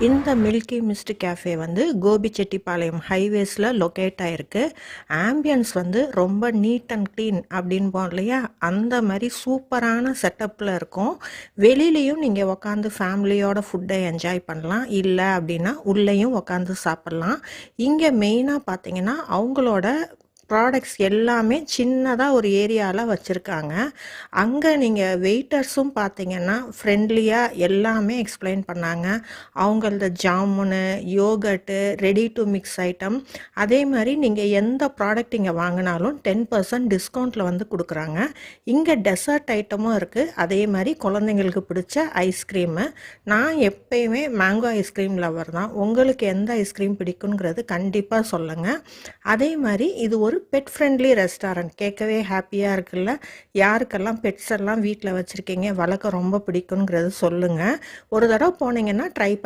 இந்த milky mist cafe வந்து Gobichettipalayam ஹைவேஸில் locate ஆகிருக்கு. ஆம்பியன்ஸ் வந்து ரொம்ப நீட் அண்ட் க்ளீன் அப்படின்போம் இல்லையா, அந்த மாதிரி சூப்பரான செட்டப்பில் இருக்கும். வெளியிலையும் நீங்கள் உக்காந்து ஃபேமிலியோட ஃபுட்டை என்ஜாய் பண்ணலாம், இல்லை அப்படின்னா உள்ளேயும் உக்காந்து சாப்பிட்லாம். இங்கே மெயினாக பார்த்தீங்கன்னா அவங்களோட ப்ராடக்ட்ஸ் எல்லாமே சின்னதாக ஒரு ஏரியாவில் வச்சுருக்காங்க. அங்கே நீங்கள் வெயிட்டர்ஸும் பார்த்தீங்கன்னா ஃப்ரெண்ட்லியாக எல்லாமே எக்ஸ்பிளைன் பண்ணாங்க. அவங்களது ஜாமுனு, yogurt, ready to mix item, அதே மாதிரி நீங்கள் எந்த ப்ராடக்ட் இங்கே வாங்கினாலும் 10% டிஸ்கவுண்ட்டில் வந்து கொடுக்குறாங்க. இங்கே டெசர்ட் ஐட்டமும் இருக்குது. அதே மாதிரி குழந்தைங்களுக்கு பிடிச்ச ஐஸ்கிரீமு. நான் எப்பயுமே மேங்கோ ஐஸ்கிரீம் லவர் தான். உங்களுக்கு எந்த ஐஸ்கிரீம் பிடிக்குங்கிறது கண்டிப்பாக சொல்லுங்கள். அதே மாதிரி இது ஒரு பெட் ஃப்ரெண்ட்லி ரெஸ்டாரண்ட். கேட்கவே ஹாப்பியாக இருக்குல்ல. யாருக்கெல்லாம் பெட்ஸ் எல்லாம் வீட்டில் வச்சுருக்கீங்க, வளர்க்க ரொம்ப பிடிக்குங்கிறது சொல்லுங்கள். ஒரு தடவை போனீங்கன்னா ட்ரை பண்ணி